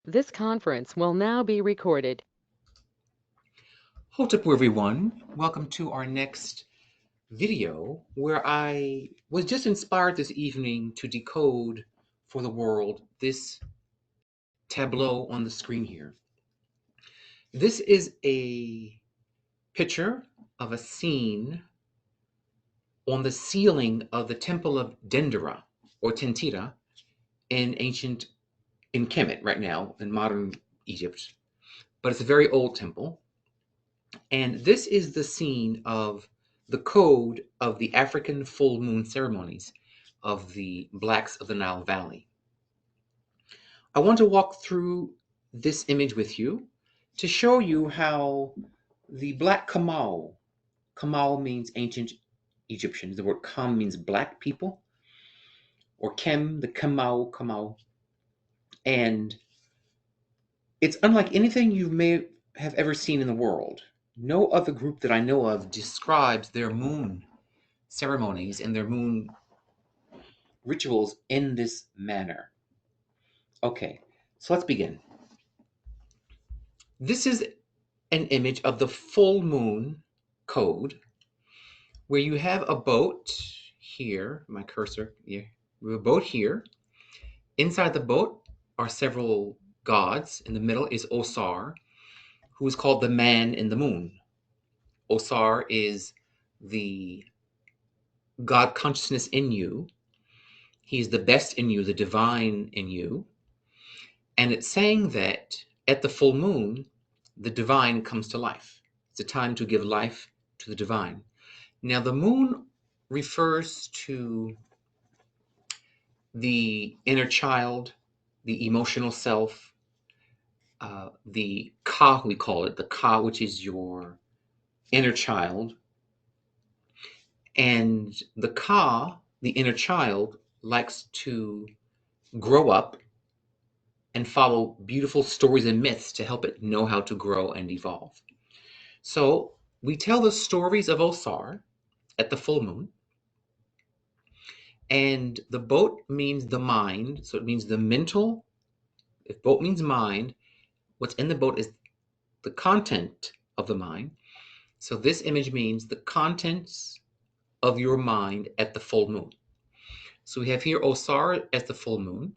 This conference will now be recorded. Hold up, everyone. Welcome to our next video where I was just inspired this evening to decode for the world this tableau on the screen here. This is a picture of a scene on the ceiling of the temple of Denderah or Tentira in Kemet right now in modern Egypt. But it's a very old temple. And this is the scene of the code of the African full moon ceremonies of the Blacks of the Nile Valley. I want to walk through this image with you to show you how the black Kamau means ancient Egyptian. The word Kam means black people, or Kem, the Kamau. And it's unlike anything you may have ever seen in the world. No other group that I know of describes their moon ceremonies and their moon rituals in this manner. Okay, so let's begin. This is an image of the full moon code where you have a boat here, my cursor, yeah, we have a boat here. Inside the boat are several gods. In the middle is Osar, who is called the man in the moon. Osar is the God consciousness in you. He's the best in you, the divine in you. And it's saying that at the full moon, the divine comes to life. It's a time to give life to the divine. Now, the moon refers to the inner child, the emotional self, the ka, we call it, the ka, which is your inner child. And the ka, the inner child, likes to grow up and follow beautiful stories and myths to help it know how to grow and evolve. So we tell the stories of Osar at the full moon, and the boat means the mind, so it means the mental. If boat means mind, what's in the boat is the content of the mind. So this image means the contents of your mind at the full moon. So we have here Osar as the full moon.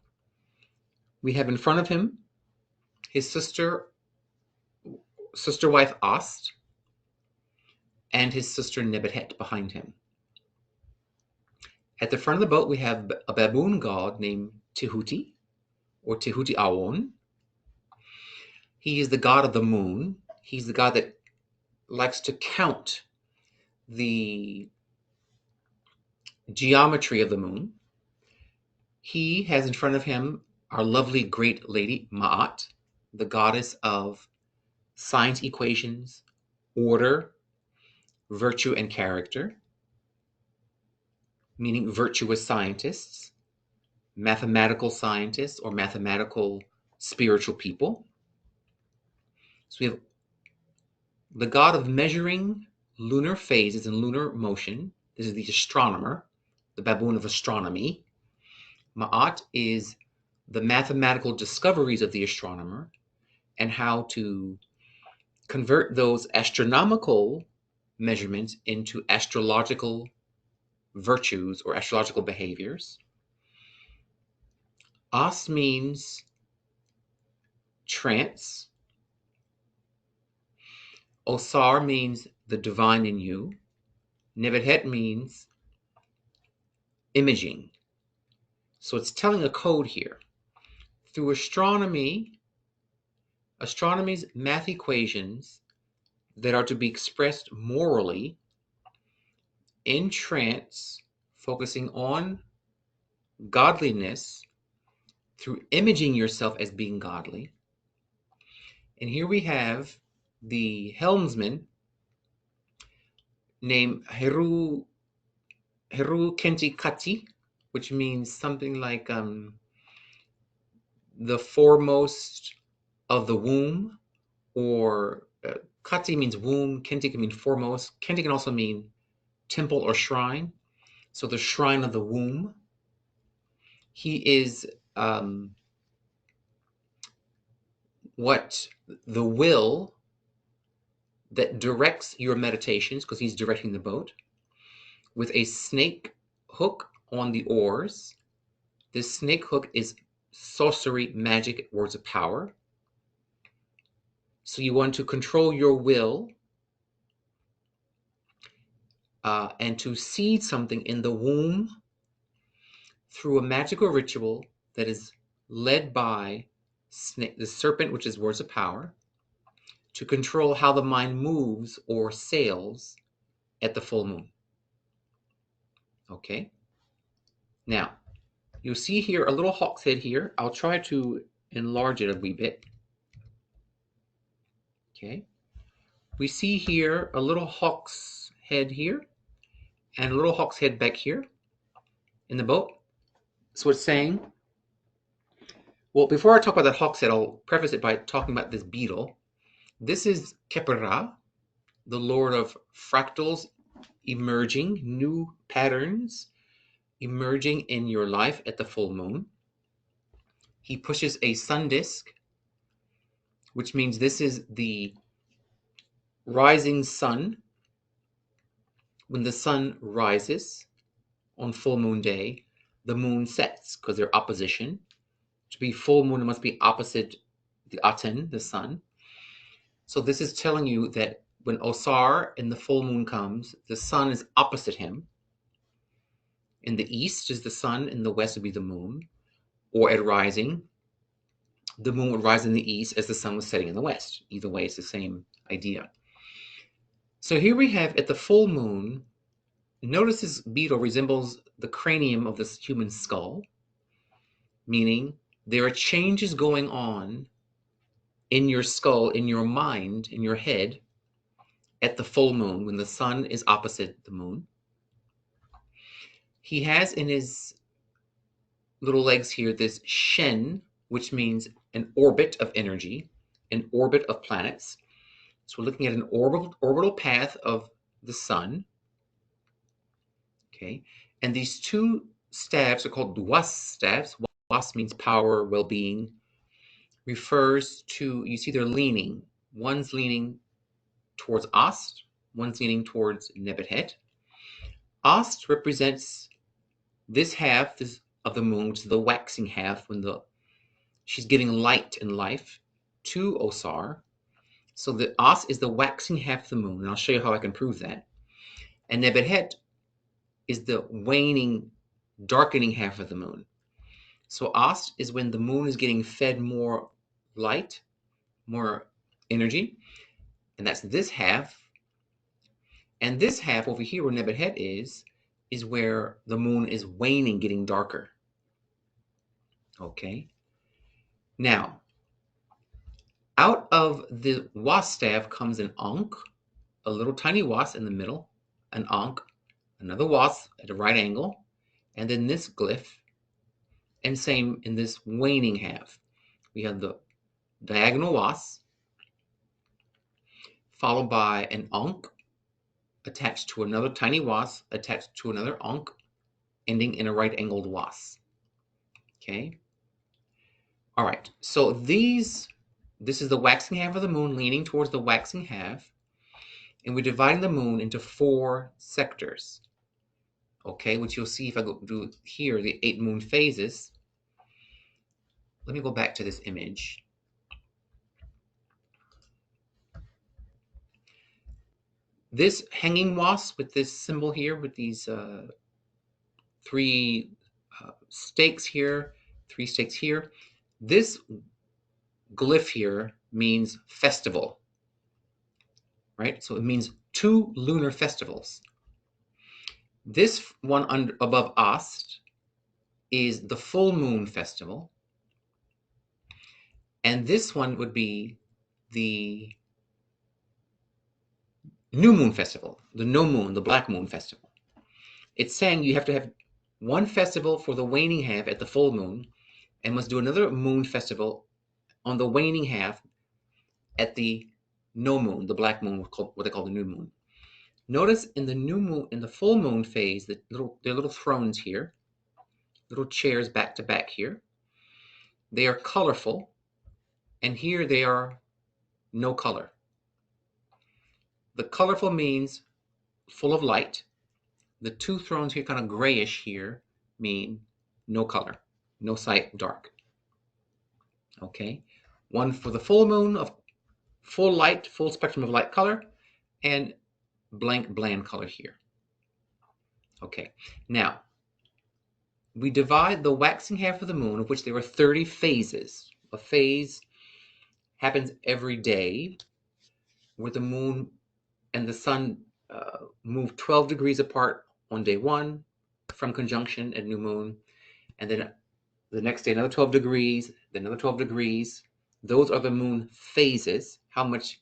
We have in front of him his sister wife Ast, and his sister Nebuchadnezzar behind him. At the front of the boat, we have a baboon god named Tehuti, or Tehuti Awon. He is the god of the moon. He's the god that likes to count the geometry of the moon. He has in front of him our lovely great lady Ma'at, the goddess of science equations, order, virtue, and character, meaning virtuous scientists, mathematical scientists, or mathematical spiritual people. So we have the god of measuring lunar phases and lunar motion. This is the astronomer, the baboon of astronomy. Ma'at is the mathematical discoveries of the astronomer and how to convert those astronomical measurements into astrological virtues or astrological behaviors. As means trance. Osar means the divine in you. Nebuchadnezzar means imaging. So it's telling a code here. Through astronomy's math equations that are to be expressed morally in trance, focusing on godliness through imaging yourself as being godly. And here we have the helmsman named Heru Kenti Kati, which means something like the foremost of the womb, or Kati means womb, Kenti can mean foremost. Kenti can also mean temple or shrine. So the shrine of the womb. He is what the will that directs your meditations, because he's directing the boat, with a snake hook on the oars. This snake hook is sorcery, magic, words of power. So you want to control your will and to seed something in the womb through a magical ritual that is led by the serpent, which is words of power, to control how the mind moves or sails at the full moon. Okay? Now, you'll see here a little hawk's head here. I'll try to enlarge it a wee bit. Okay? We see here a little hawk's head here and a little hawk's head back here in the boat. So it's saying, well, before I talk about that hawk's head, I'll preface it by talking about this beetle. This is Khepera, the lord of fractals emerging, new patterns emerging in your life at the full moon. He pushes a sun disk, which means this is the rising sun. When the sun rises on full moon day, the moon sets because they're opposition. To be full moon, it must be opposite the Aten, the sun. So this is telling you that when Osar and the full moon comes, the sun is opposite him. In the east is the sun, in the west would be the moon. Or at rising, the moon would rise in the east as the sun was setting in the west. Either way, it's the same idea. So here we have at the full moon, notice this beetle resembles the cranium of this human skull, meaning there are changes going on in your skull, in your mind, in your head at the full moon when the sun is opposite the moon. He has in his little legs here this Shen, which means an orbit of energy, an orbit of planets. So we're looking at an orbital path of the sun. Okay, and these two staves are called Was staves. Was means power, well-being. Refers to, you see they're leaning. One's leaning towards Ast, one's leaning towards Nebuchadnezzar. Ast represents this half of the moon, which is the waxing half, when she's getting light in life to Osar. So the Ast is the waxing half of the moon, and I'll show you how I can prove that. And Nebuchadnezzar is the waning, darkening half of the moon. So Ast is when the moon is getting fed more light, more energy, and that's this half. And this half over here where Nebuchadnezzar is where the moon is waning, getting darker. Okay. Now, out of the Was staff comes an Ankh, a little tiny Was in the middle, an Ankh, another Was at a right angle, and then this glyph, and same in this waning half. We have the diagonal Was, followed by an Ankh, attached to another tiny Was, attached to another Ankh, ending in a right-angled Was. Okay? All right, so this is the waxing half of the moon leaning towards the waxing half, and we're dividing the moon into 4 sectors. Okay, which you'll see if I go do here, the 8 moon phases. Let me go back to this image. This hanging wasp with this symbol here, with these 3 stakes here, 3 stakes here. This glyph here means festival, right? So it means 2 lunar festivals. This one above Ast is the full moon festival. And this one would be the new moon festival, the no moon, the black moon festival. It's saying you have to have one festival for the waning half at the full moon and must do another moon festival on the waning half at the no moon, the black moon, what they call the new moon. Notice in the new moon, in the full moon phase, there are little thrones here, little chairs back to back here. They are colorful. and here they are no color. The colorful means full of light. The two thrones here, kind of grayish here, mean no color, no sight, dark. Okay, one for the full moon of full light, full spectrum of light color, and blank bland color here. Okay, now we divide the waxing half of the moon, of which there are 30 phases. A phase happens every day, where the moon and the sun move 12 degrees apart on day one from conjunction at new moon, and then the next day another 12 degrees, then another 12 degrees. Those are the moon phases, how much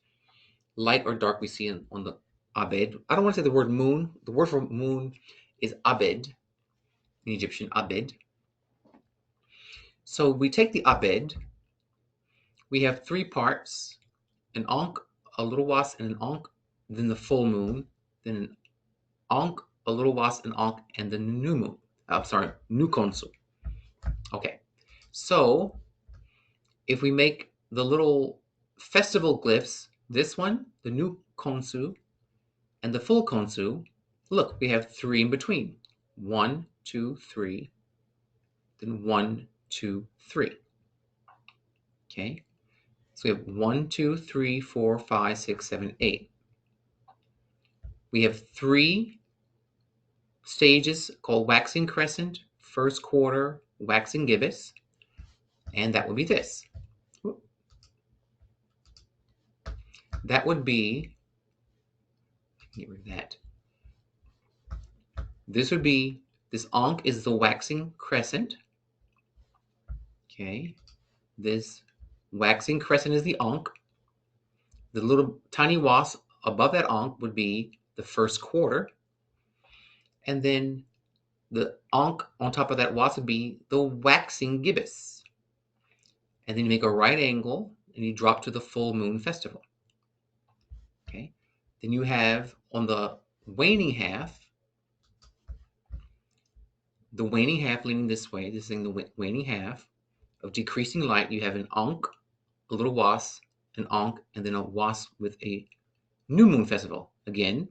light or dark we see on the abed. I don't want to say the word moon. The word for moon is abed, in Egyptian, abed. So we take the abed. We have three parts, an ankh, a little was, and an ankh, then the full moon, then an ankh, a little was, an ankh, and then the new moon. New konsu. Okay, so if we make the little festival glyphs, this one, the new konsu, and the full konsu, look, we have three in between. 1, 2, 3, then 1, 2, 3. Okay, so we have 1, 2, 3, 4, 5, 6, 7, 8. We have three stages called waxing crescent, first quarter, waxing gibbous, and that would be this. That would be, get rid of that. This would be, this ankh is the waxing crescent. Okay, this waxing crescent is the ankh. The little tiny wasp above that ankh would be the first quarter. And then the ankh on top of that wasp would be the waxing gibbous. And then you make a right angle and you drop to the full moon festival. Okay. Then you have on the waning half, leaning this way, this is the waning half of decreasing light. You have an ankh, a little wasp, an ankh, and then a wasp with a new moon festival. Again,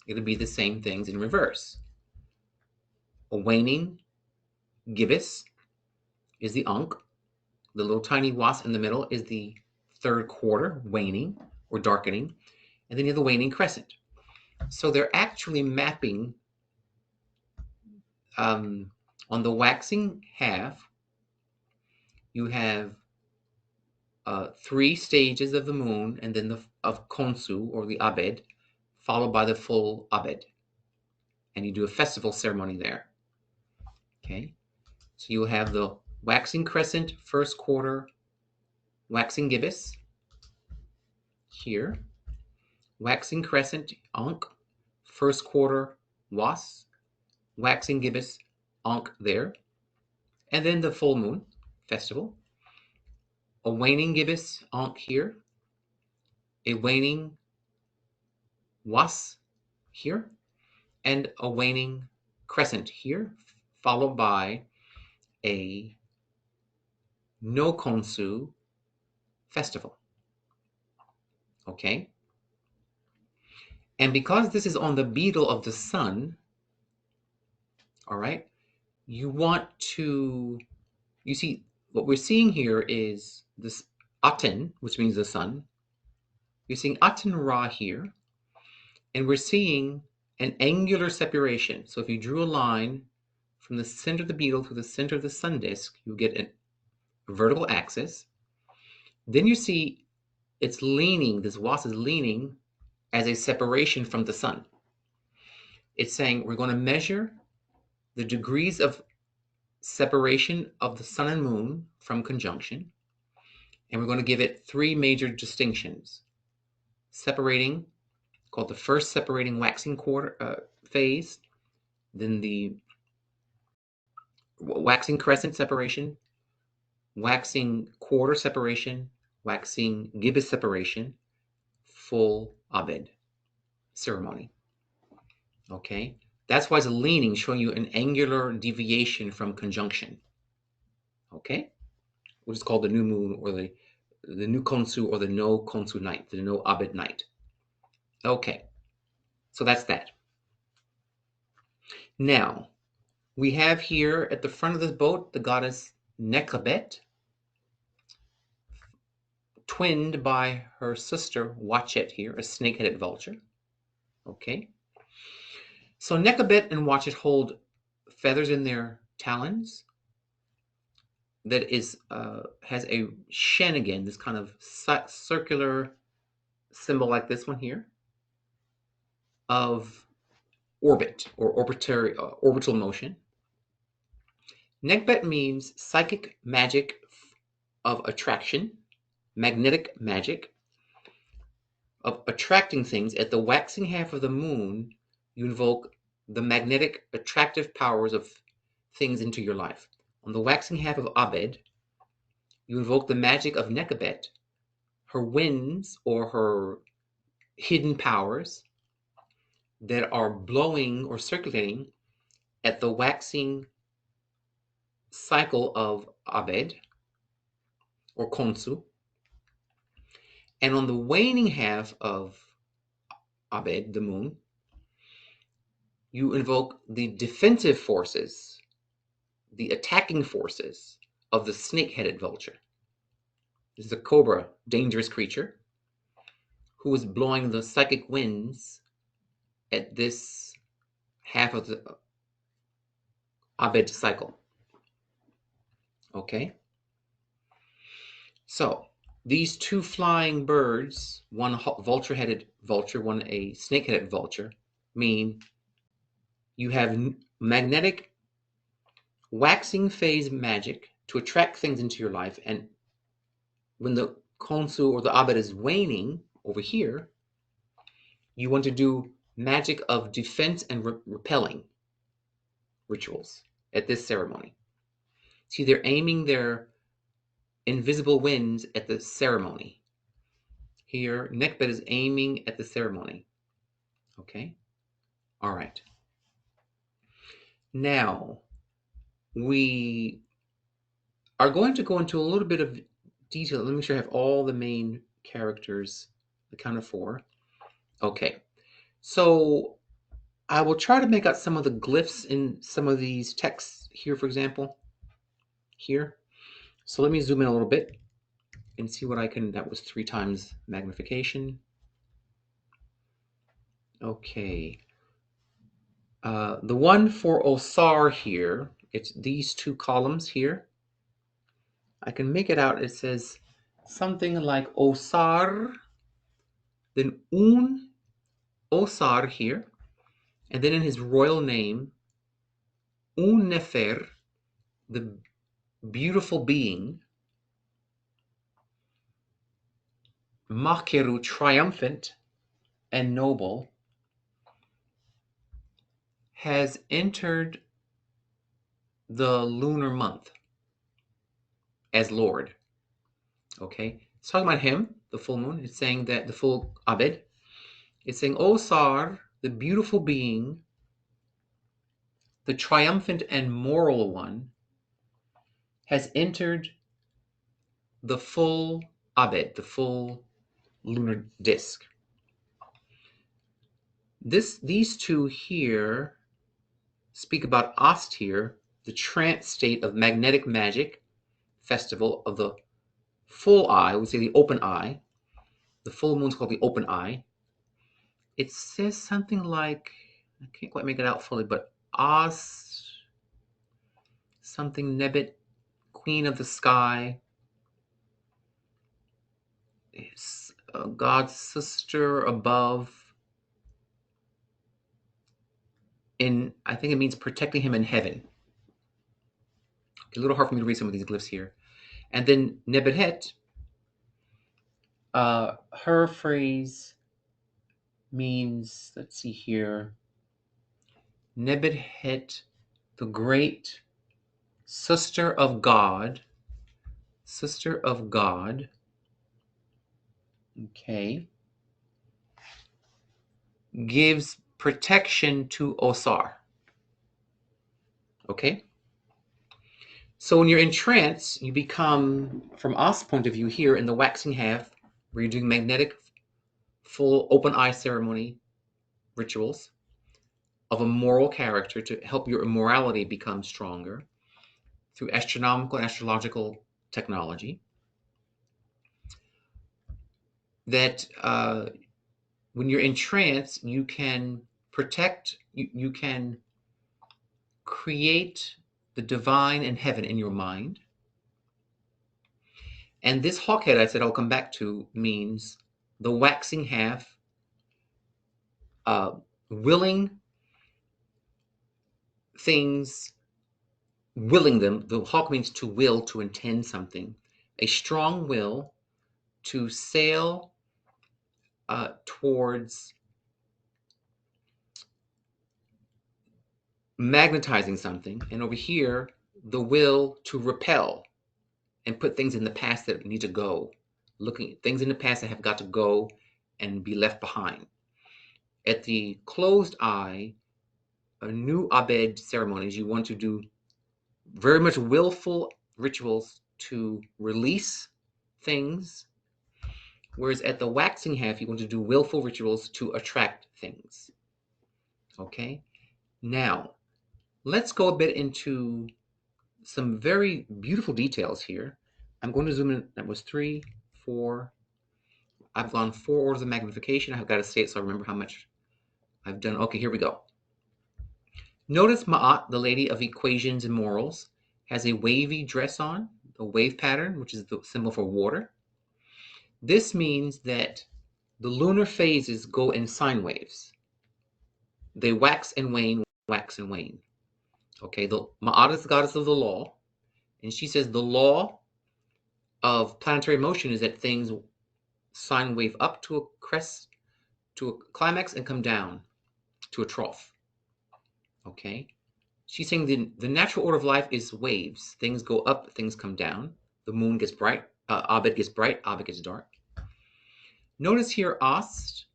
it'll be the same things in reverse. A waning gibbous is the ankh. The little tiny wasp in the middle is the third quarter, waning or darkening. And then you have the waning crescent. So they're actually mapping on the waxing half, you have 3 stages of the moon, and then of konsu, or the abed, followed by the full abed. And you do a festival ceremony there. Okay, so you'll have the waxing crescent, first quarter, waxing gibbous here, waxing crescent, ankh, first quarter, was, waxing gibbous, ankh there, and then the full moon festival, a waning gibbous, ankh here, a waning was here, and a waning crescent here, followed by a no konsu festival. Okay? And because this is on the beetle of the sun, all right, you want to, you see, what we're seeing here is this Aten, which means the sun. You're seeing Aten Ra here, and we're seeing an angular separation. So if you drew a line from the center of the beetle to the center of the sun disk, you get a vertical axis. Then you see it's leaning, this wasp is leaning as a separation from the sun. It's saying we're going to measure the degrees of separation of the sun and moon from conjunction, and we're going to give it 3 major distinctions. Separating, called the first separating waxing quarter phase, then the waxing crescent separation, waxing quarter separation, waxing gibbous separation, full abed ceremony. Okay, that's why it's leaning, showing you an angular deviation from conjunction. Okay, which is called the new moon or the the new Khonsu or the no Khonsu night, the no Abed night. Okay, so that's that. Now, we have here at the front of this boat the goddess Nekabet, twinned by her sister Watchet here, a snake-headed vulture. Okay. So Nekabet and Watchet hold feathers in their talons that is has a shen again, this kind of circular symbol like this one here of orbit or orbital motion. Nekbet means psychic magic of attraction, magnetic magic of attracting things. At the waxing half of the moon, you invoke the magnetic attractive powers of things into your life. On the waxing half of Abed, you invoke the magic of Nekabet, her winds or her hidden powers that are blowing or circulating at the waxing cycle of Abed or Khonsu. And on the waning half of Abed, the moon, you invoke the defensive forces, the attacking forces of the snake-headed vulture. This is a cobra, dangerous creature, who is blowing the psychic winds at this half of the Abed cycle. Okay? So, these two flying birds, one vulture-headed vulture, one a snake-headed vulture, mean you have magnetic waxing phase magic to attract things into your life, and when the Khonsu or the Abed is waning over here, you want to do magic of defense and repelling rituals at this ceremony. See, they're aiming their invisible winds at the ceremony. Here, Nekbet is aiming at the ceremony. Okay? All right. Now, we are going to go into a little bit of detail. Let me make sure I have all the main characters accounted for. Okay. So I will try to make out some of the glyphs in some of these texts here, for example. Here. So let me zoom in a little bit and see what I can. That was 3 times magnification. Okay. The one for Osar here, it's these 2 columns here. I can make it out. It says something like Osar, then Un Osar here, and then in his royal name, Un Nefer, the beautiful being, Makeru, triumphant and noble, has entered the lunar month as Lord. Okay, it's talking about him, the full moon. It's saying that the full Abed. It's saying Osar, the beautiful being, the triumphant and moral one, has entered the full Abed, the full lunar disk. These 2 here speak about Astir, the trance state of magnetic magic, festival of the full eye, we say the open eye. The full moon's called the open eye. It says something like, I can't quite make it out fully, but As, something Nebet, queen of the sky, is God's sister above. I think it means protecting him in heaven. A little hard for me to read some of these glyphs here. And then Nebehet, her phrase means, let's see here, Nebehet, the great sister of God. Sister of God. Okay. Gives protection to Osar. Okay. So when you're in trance, you become, from us point of view here in the waxing half, where you're doing magnetic, full open eye ceremony rituals of a moral character to help your morality become stronger through astronomical and astrological technology. That when you're in trance, you can protect, you can create the divine and heaven in your mind. And this hawkhead, I said I'll come back to, means the waxing half, willing things, willing them. The hawk means to will, to intend something, a strong will to sail towards magnetizing something. And over here, the will to repel and put things in the past that need to go, looking at things in the past that have got to go and be left behind. At the closed eye, a new Abed ceremonies, you want to do very much willful rituals to release things, whereas at the waxing half, you want to do willful rituals to attract things. Okay? Now, let's go a bit into some very beautiful details here. I'm going to zoom in. That was 3, 4. I've gone 4 orders of magnification. I've got to say it so I remember how much I've done. Okay, here we go. Notice Ma'at, the lady of equations and morals, has a wavy dress on, the wave pattern, which is the symbol for water. This means that the lunar phases go in sine waves. They wax and wane, wax and wane. Okay, the Ma'at is the goddess of the law, and she says the law of planetary motion is that things sine wave up to a crest, to a climax, and come down to a trough. Okay, she's saying the natural order of life is waves. Things go up, things come down. The moon gets bright, Abed gets bright, Abed gets dark. Notice here, Ast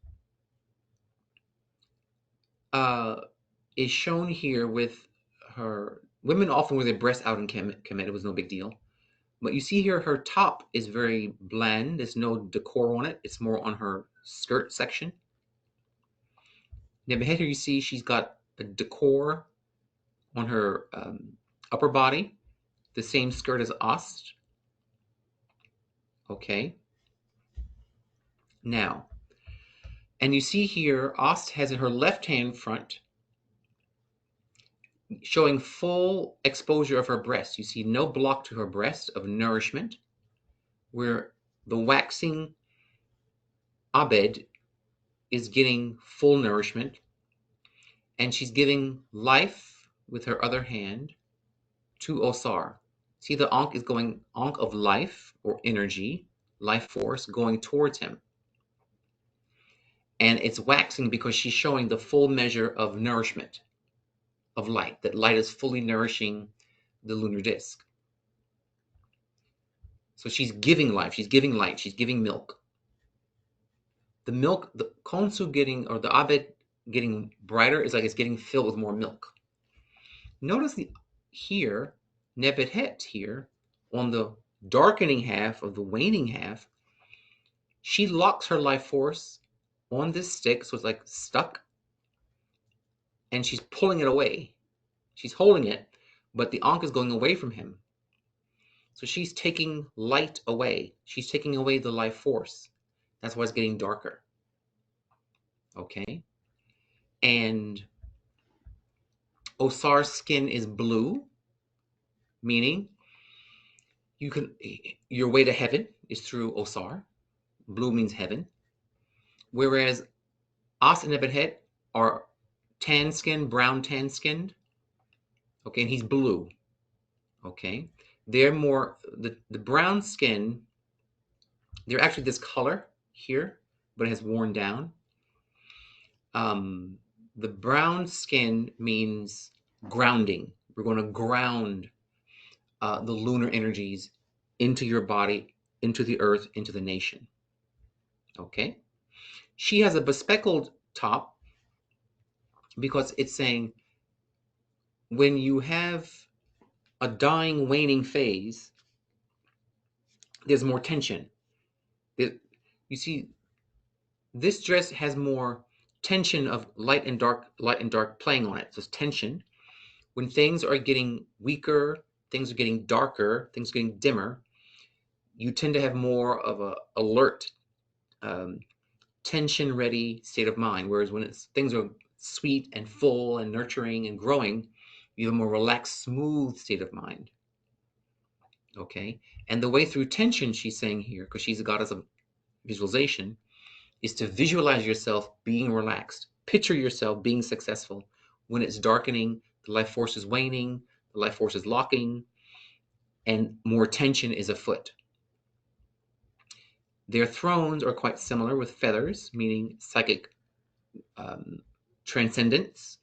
is shown here with her. Women often wear their breasts out in Kemet. It was no big deal. But you see here, her top is very bland. There's no decor on it. It's more on her skirt section. Now behind her, you see she's got a decor on her upper body, the same skirt as Ast. Okay. Now, and you see here, Ast has in her left hand front showing full exposure of her breast. You see no block to her breast of nourishment, where the waxing Abed is getting full nourishment, and she's giving life with her other hand to Osar. See, the Ankh is going, Ankh of life or energy, life force, going towards him. And it's waxing because she's showing the full measure of nourishment, of light, that light is fully nourishing the lunar disk. So she's giving life, she's giving light, she's giving milk. The milk, the Khonsu getting, or the Abed getting brighter is like it's getting filled with more milk. Notice here, Nebuchadnezzar here, on the darkening half of the waning half, she locks her life force on this stick, so it's like stuck, and she's pulling it away. She's holding it, but the Ankh is going away from him. So she's taking light away. She's taking away the life force. That's why it's getting darker. Okay? And Osar's skin is blue, meaning your way to heaven is through Osar. Blue means heaven. Whereas As and Nebuchadnezzar are tan skinned, brown tan skinned. Okay, and he's blue. Okay. They're more the brown skin, they're actually this color here, but it has worn down. The brown skin means grounding. We're going to ground the lunar energies into your body, into the earth, into the nation. Okay? She has a bespeckled top because it's saying when you have a dying, waning phase, there's more tension. You see, this dress has more tension of light and dark playing on it. So it's tension. When things are getting weaker, things are getting darker, things are getting dimmer, you tend to have more of a alert, tension-ready state of mind. Whereas when things are sweet and full and nurturing and growing, you have a more relaxed, smooth state of mind. Okay? And the way through tension, she's saying here, because she's a goddess of visualization, is to visualize yourself being relaxed. Picture yourself being successful. When it's darkening, the life force is waning, the life force is locking, and more tension is afoot. Their thrones are quite similar with feathers, meaning psychic transcendence.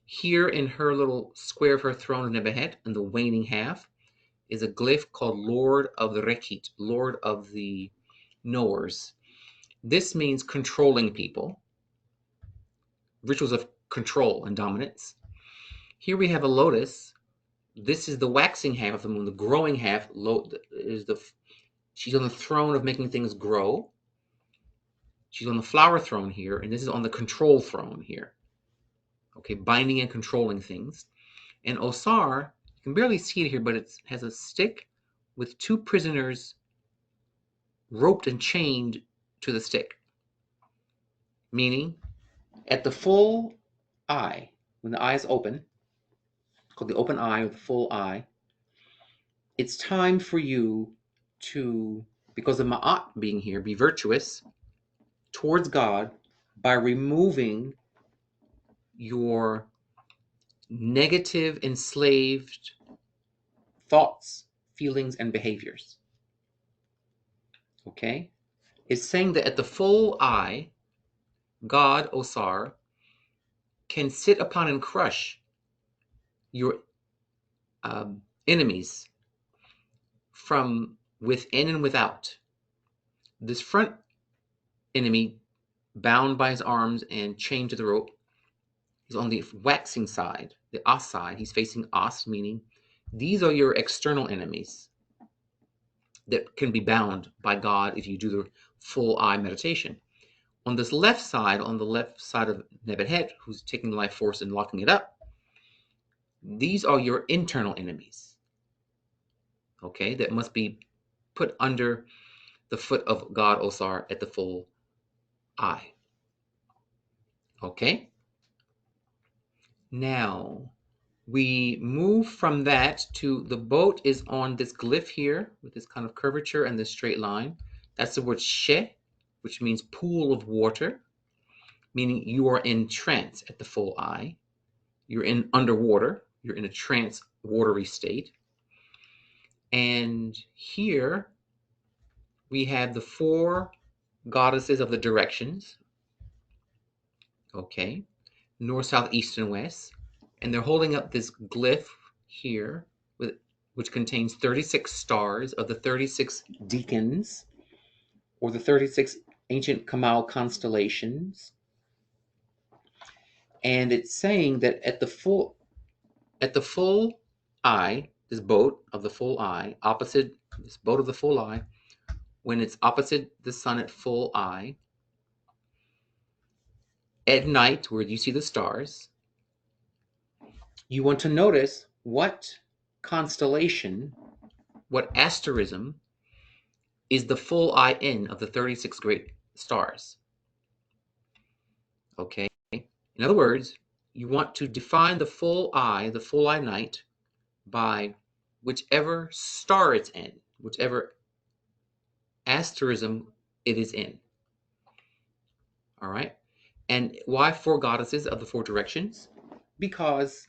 Here in her little square of her throne of Nebuchadnezzar, in the waning half, is a glyph called Lord of the Rekit, Lord of the Knowers. This means controlling people, rituals of control and dominance. Here we have a lotus. This is the waxing half of the moon. The growing half is she's on the throne of making things grow. She's on the flower throne here, and this is on the control throne here. Okay, binding and controlling things. And Osar, you can barely see it here, but it has a stick with two prisoners roped and chained to the stick. Meaning, at the full eye, when the eye is open, called the open eye or the full eye, it's time for you to, because of Ma'at being here, be virtuous towards God by removing your negative, enslaved thoughts, feelings, and behaviors. Okay? It's saying that at the full eye, God, Osar, can sit upon and crush your enemies from within and without. This front enemy, bound by his arms and chained to the rope, is on the waxing side, the As side. He's facing As, meaning these are your external enemies that can be bound by God if you do the full eye meditation. On this left side, on the left side of Nebuchadnezzar, who's taking the life force and locking it up, these are your internal enemies, okay, that must be put under the foot of God Osar at the full eye. Okay? Now, we move from that to the boat is on this glyph here with this kind of curvature and this straight line. That's the word she, which means pool of water, meaning you are in trance at the full eye. You're in underwater. You're in a trance watery state. And here we have the four goddesses of the directions. Okay. North, south, east, and west. And they're holding up this glyph here, which contains 36 stars of the 36 deacons, or the 36 ancient Kamal constellations. And it's saying that at the full eye, this boat of the full eye, opposite this boat of the full eye, when it's opposite the sun at full eye, at night, where you see the stars, you want to notice what constellation, what asterism is the full eye in of the 36 great stars. Okay? In other words, you want to define the full eye night, by whichever star it's in, whichever asterism it is in. All right? And why four goddesses of the four directions? Because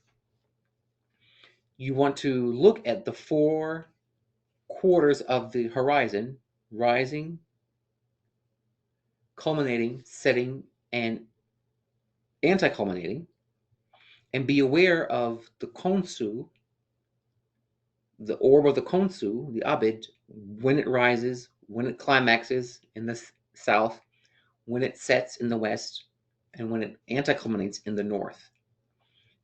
you want to look at the four quarters of the horizon, rising, culminating, setting, and anti-culminating, and be aware of the Khonsu, the orb of the Khonsu, the Abid, when it rises, when it climaxes in the south, when it sets in the west, and when it anti-culminates in the north.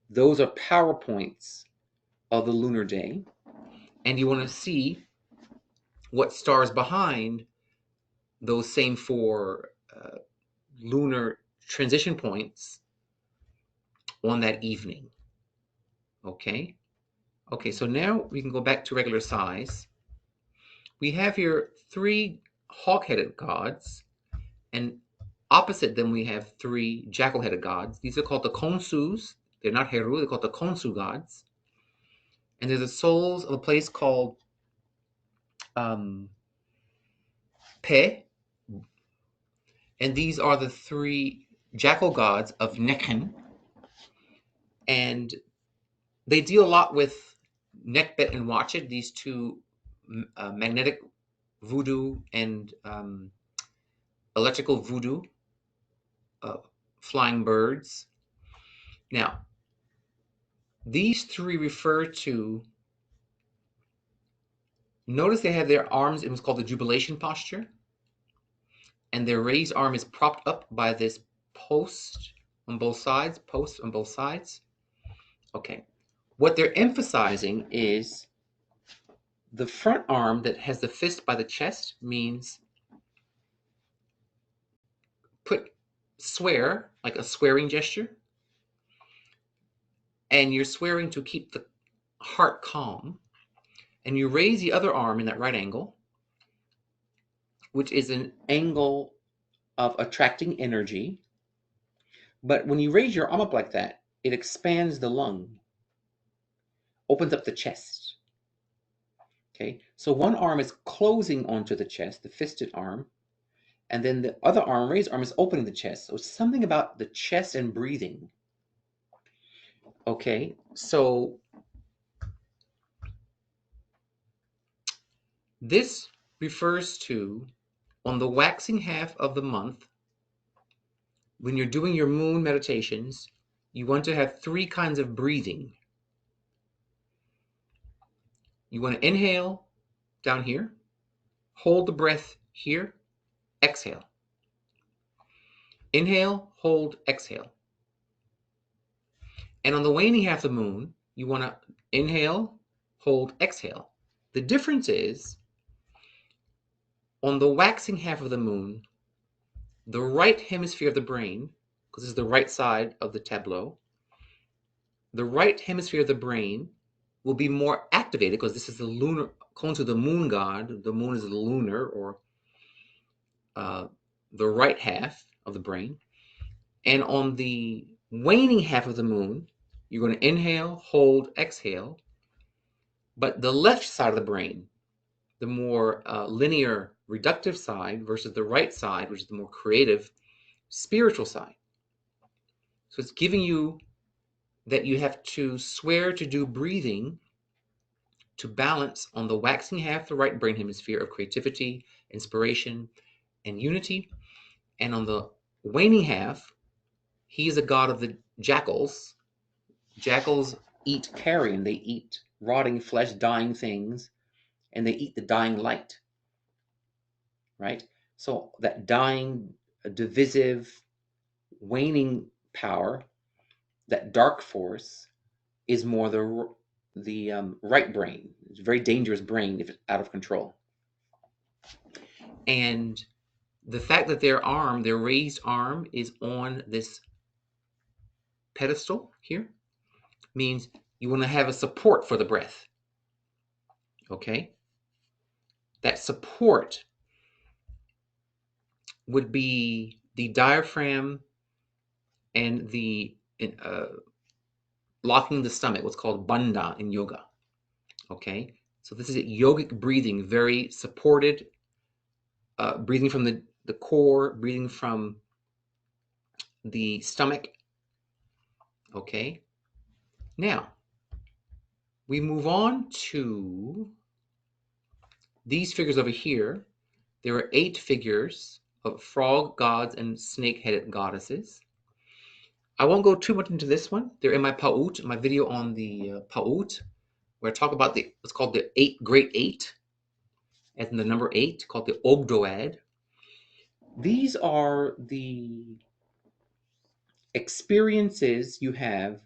Those are power points of the lunar day, and you want to see what stars behind those same four lunar transition points on that evening. Okay? Okay, so now we can go back to regular size. We have here 3 hawk-headed gods, and opposite them we have 3 jackal-headed gods. These are called the Khonsus. They're not Heru, they're called the Khonsu gods. And they're the souls of a place called Pe, and these are the 3 jackal gods of Nekhen, and they deal a lot with Nekbet and Watchet, these 2 magnetic voodoo and electrical voodoo flying birds. Now, these 3 refer to, notice they have their arms, it was called the jubilation posture, and their raised arm is propped up by this posts on both sides. Okay. What they're emphasizing is the front arm that has the fist by the chest means swear, like a swearing gesture, and you're swearing to keep the heart calm, and you raise the other arm in that right angle, which is an angle of attracting energy. But when you raise your arm up like that, it expands the lung, opens up the chest. Okay, so one arm is closing onto the chest, the fisted arm, and then the other arm, raised arm, is opening the chest. So it's something about the chest and breathing. Okay, so this refers to, on the waxing half of the month, when you're doing your moon meditations, you want to have 3 kinds of breathing. You want to inhale down here, hold the breath here, exhale. Inhale, hold, exhale. And on the waning half of the moon, you want to inhale, hold, exhale. The difference is, on the waxing half of the moon, the right hemisphere of the brain, because this is the right side of the tableau, the right hemisphere of the brain will be more activated because this is the lunar, close to the moon god. The moon is the lunar, or the right half of the brain. And on the waning half of the moon, you're going to inhale, hold, exhale. But the left side of the brain, the more linear, reductive side, versus the right side, which is the more creative, spiritual side. So it's giving you that you have to swear to do breathing to balance on the waxing half, the right brain hemisphere, of creativity, inspiration, and unity. And on the waning half, he is a god of the jackals. Jackals eat carrion. They eat rotting flesh, dying things, and they eat the dying light. Right? So that dying, divisive, waning power, that dark force, is more the right brain. It's a very dangerous brain if it's out of control. And the fact that their raised arm, is on this pedestal here means you want to have a support for the breath. Okay? That support would be the diaphragm and the locking the stomach, what's called bandha in yoga. Okay? So this is yogic breathing, very supported, breathing from the core, breathing from the stomach. Okay? Now, we move on to these figures over here. There are 8 figures of frog gods and snake-headed goddesses. I won't go too much into this one. They're in my Pa'ut, my video on the Pa'ut, where I talk about what's called the Great Eight, as in the number 8, called the Ogdoad. These are the experiences you have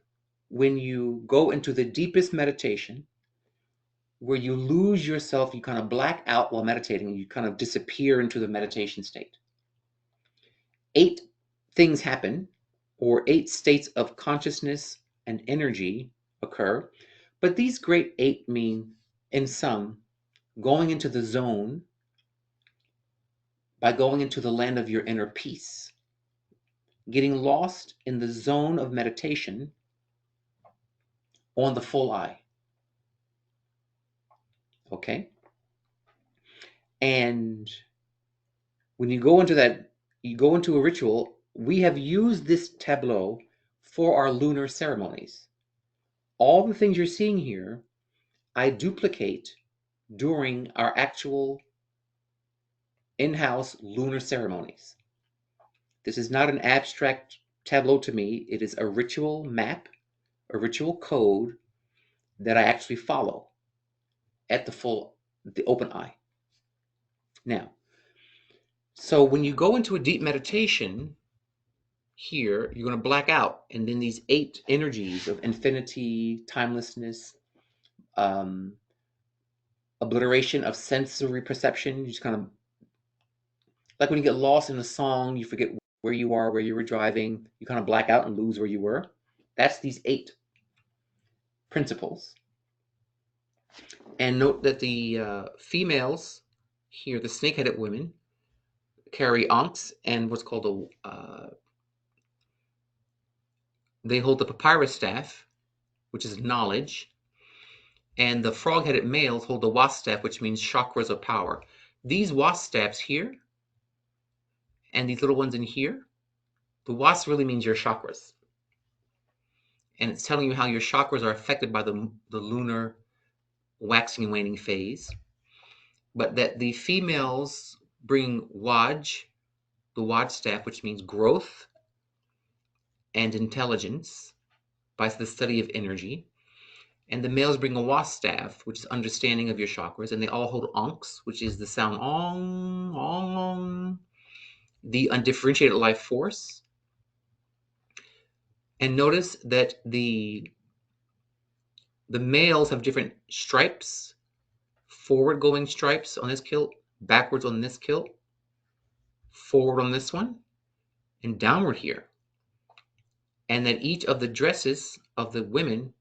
when you go into the deepest meditation, where you lose yourself, you kind of black out while meditating, you kind of disappear into the meditation state. 8 things happen, or 8 states of consciousness and energy occur. But these great 8 mean, in sum, going into the zone by going into the land of your inner peace, getting lost in the zone of meditation on the full eye. Okay? And when you go into that, you go into a ritual, we have used this tableau for our lunar ceremonies. All the things you're seeing here, I duplicate during our actual in-house lunar ceremonies. This is not an abstract tableau to me. It is a ritual map, a ritual code that I actually follow at the open eye. Now, so when you go into a deep meditation, here, you're going to black out. And then these 8 energies of infinity, timelessness, obliteration of sensory perception, you just kind of, like when you get lost in a song, you forget where you are, where you were driving, you kind of black out and lose where you were. That's these 8 principles. And note that the females here, the snake-headed women, carry ankhs and what's called they hold the papyrus staff, which is knowledge, and the frog-headed males hold the wasp staff, which means chakras of power. These wasp staffs here and these little ones in here, the wasp really means your chakras. And it's telling you how your chakras are affected by the lunar waxing and waning phase. But that the females bring waj, the waj staff, which means growth and intelligence by the study of energy. And the males bring a wasp staff, which is understanding of your chakras, and they all hold ankhs, which is the sound ong, ong, the undifferentiated life force. And notice that the males have different stripes, forward going stripes on this kilt, backwards on this kilt, forward on this one, and downward here. And that each of the dresses of the women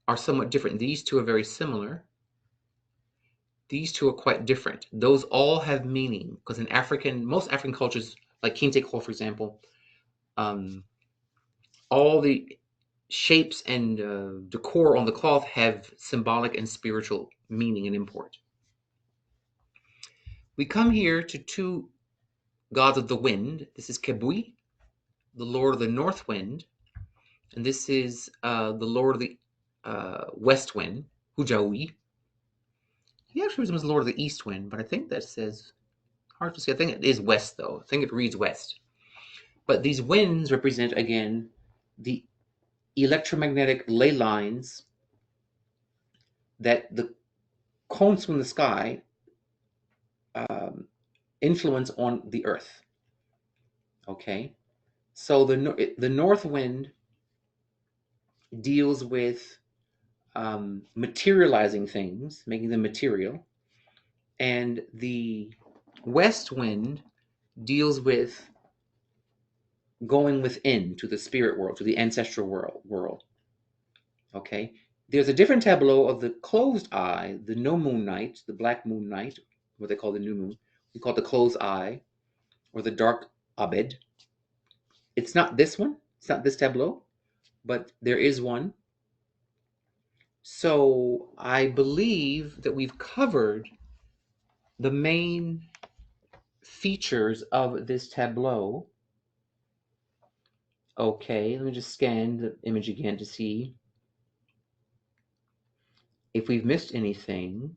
are somewhat different. These 2 are very similar. These 2 are quite different. Those all have meaning, because in most African cultures, like Kente Cloth, for example, all the shapes and decor on the cloth have symbolic and spiritual meaning and import. We come here to 2 gods of the wind. This is Kebui, the lord of the north wind, and this is the lord of the west wind, Hujaui. He actually resembles the lord of the east wind, but I think that says, hard to see. I think it is west, though. I think it reads west. But these winds represent, again, the electromagnetic ley lines that the cones from the sky influence on the earth. Okay? So the north wind deals with materializing things, making them material. And the west wind deals with going within to the spirit world, to the ancestral world. Okay? There's a different tableau of the closed eye, the no moon night, the black moon night, what they call the new moon. We call it the closed eye, or the dark abed. It's not this one. It's not this tableau, but there is one. So I believe that we've covered the main features of this tableau. Okay, let me just scan the image again to see if we've missed anything.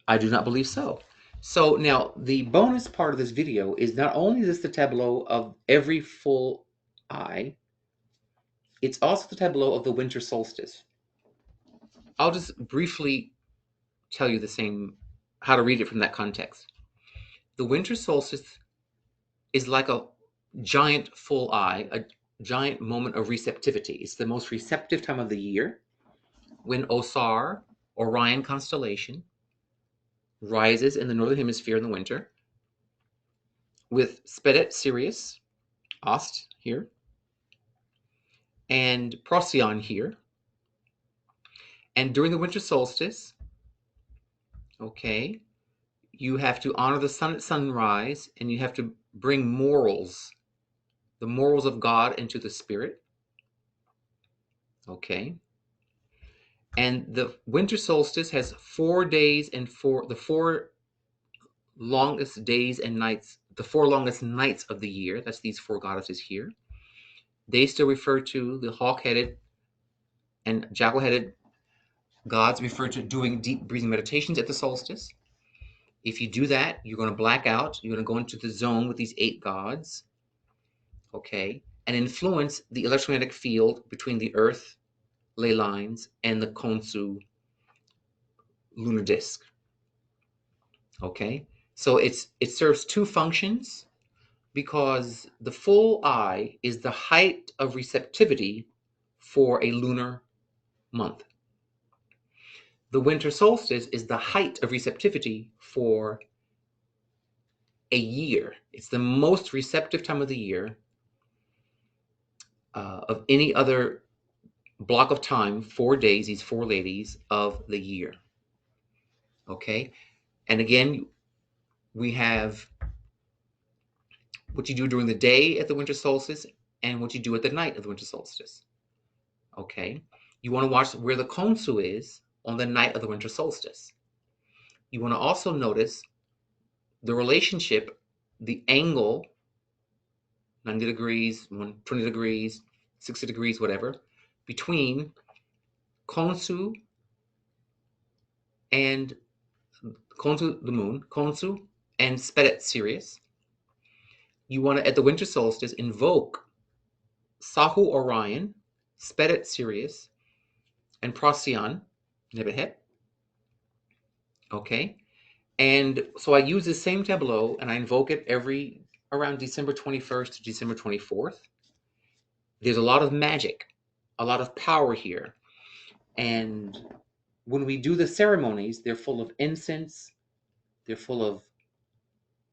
I do not believe so. So now the bonus part of this video is not only is this the tableau of every full eye, it's also the tableau of the winter solstice. I'll just briefly tell you how to read it from that context. The winter solstice is like a giant full eye, giant moment of receptivity. It's the most receptive time of the year when Osar, Orion constellation, rises in the northern hemisphere in the winter with Spedet Sirius, Ost here, and Procyon here. And during the winter solstice, okay, you have to honor the sun at sunrise, and you have to bring morals, the morals of God into the spirit. Okay. And the winter solstice has 4 days and the 4 longest days and nights, the 4 longest nights of the year. That's these 4 goddesses here. They still refer to the hawk-headed and jackal-headed gods, refer to doing deep breathing meditations at the solstice. If you do that, you're going to black out. You're going to go into the zone with these 8 gods, okay, and influence the electromagnetic field between the Earth ley lines and the Khonsu lunar disk, okay? So it serves 2 functions, because the full eye is the height of receptivity for a lunar month. The winter solstice is the height of receptivity for a year. It's the most receptive time of the year of any other block of time, 4 days, these 4 ladies of the year. Okay? And again, we have what you do during the day at the winter solstice and what you do at the night of the winter solstice. Okay? You want to watch where the Khonsu is on the night of the winter solstice. You want to also notice the relationship, the angle, 90 degrees, 120 degrees, 60 degrees, whatever, between Khonsu and Khonsu, the moon, Khonsu and Spedet Sirius. You want to, at the winter solstice, invoke Sahu Orion, Spedet Sirius, and Procyon, Nebuchadnezzar. Okay? And so I use the same tableau and I invoke it around December 21st to December 24th. There's a lot of magic, a lot of power here. And when we do the ceremonies, they're full of incense, they're full of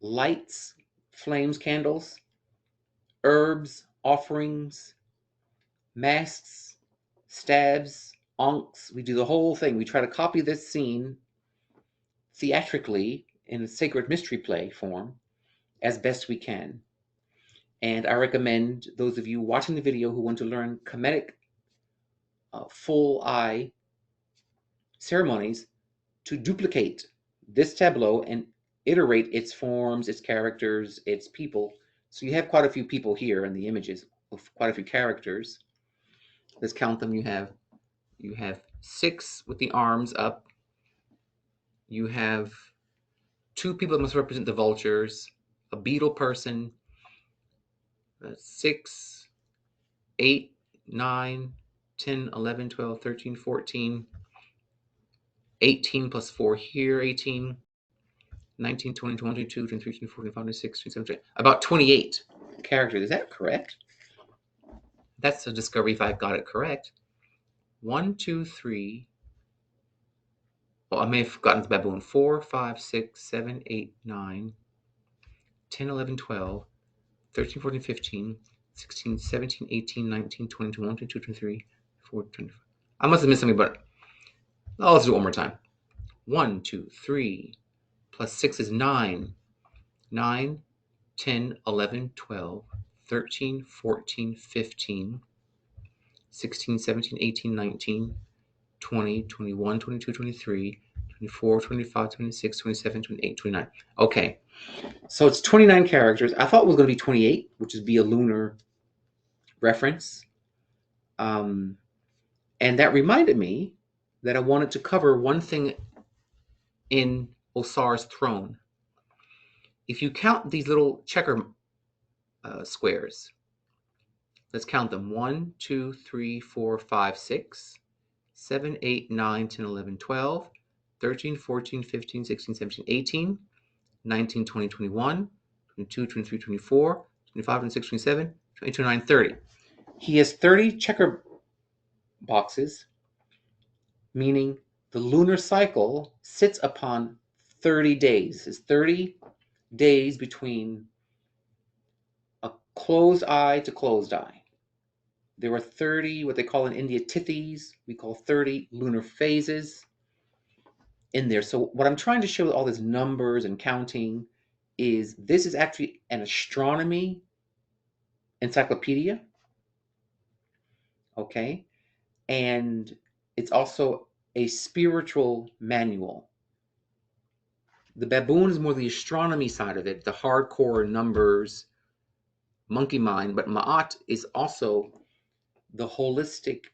lights, flames, candles, herbs, offerings, masks, stabs, ankhs. We do the whole thing. We try to copy this scene theatrically in a sacred mystery play form as best we can. And I recommend those of you watching the video who want to learn Kemetic full eye ceremonies to duplicate this tableau and iterate its forms, its characters, its people. So you have quite a few people here in the images of quite a few characters. Let's count them. You have 6 with the arms up. You have 2 people that must represent the vultures, a beetle person, 6, 8, 9, 10, 11, 12, 13, 14, 18 plus 4 here, 18, 19, 20, 22, 23, 24, 25, 26, 27, about 28 characters. Is that correct? That's a discovery if I got it correct. 1, 2, 3. Oh, I may have gotten the baboon. 4, 5, 6, 7, 8, 9, 10, 11, 12, 13, 14, 15, 16, 17, 18, 19, 20, 21, 22, 23, 24, 25. I must have missed something, but let's do it one more time. 1, 2, 3, plus 6 is 9. 9, 10, 11, 12, 13, 14, 15, 16, 17, 18, 19, 20, 21, 22, 23, 24, 25, 26, 27, 28, 29. Okay, so it's 29 characters. I thought it was going to be 28, which would be a lunar reference. And that reminded me that I wanted to cover one thing in Osar's throne. If you count these little checker squares, let's count them. 1, 2, 3, 4, 5, 6, 7, 8, 9, 10, 11, 12, 13, 14, 15, 16, 17, 18, 19, 20, 21, 22, 23, 24, 25, 26, 27, 28, 29, 30. He has 30 checker boxes, meaning the lunar cycle sits upon 30 days. It's 30 days between a closed eye to closed eye. There are 30, what they call in India, tithis. We call 30 lunar phases in there. So what I'm trying to show with all these numbers and counting is this is actually an astronomy encyclopedia, okay? And it's also a spiritual manual. The baboon is more the astronomy side of it, the hardcore numbers, monkey mind, but Ma'at is also the holistic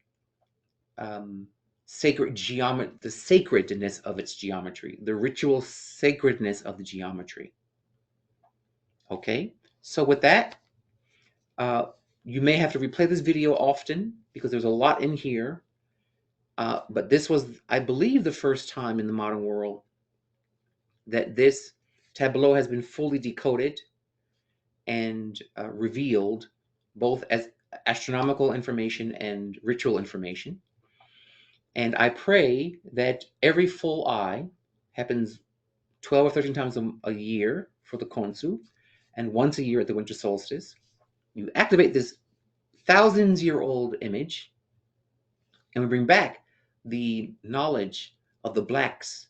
sacred geometry, the sacredness of its geometry, the ritual sacredness of the geometry. Okay, so with that, uh, you may have to replay this video often because there's a lot in here. But this was, I believe, the first time in the modern world that this tableau has been fully decoded and revealed, both as astronomical information and ritual information. And I pray that every full eye happens 12 or 13 times a year for the Konsu, and once a year at the winter solstice. You activate this thousands-year-old image, and we bring back the knowledge of the blacks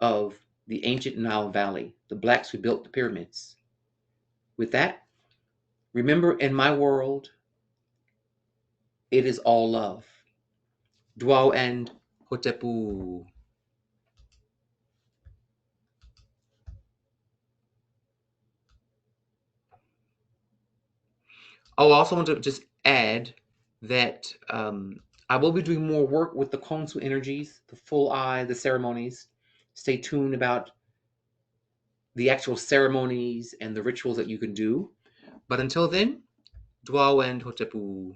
of the ancient Nile Valley, the blacks who built the pyramids. With that, remember, in my world, it is all love. Dwao and Hotepu. Oh, I also want to just add that I will be doing more work with the Konsu energies, the full eye, the ceremonies. Stay tuned about the actual ceremonies and the rituals that you can do. But until then, Dwao and Hotepu.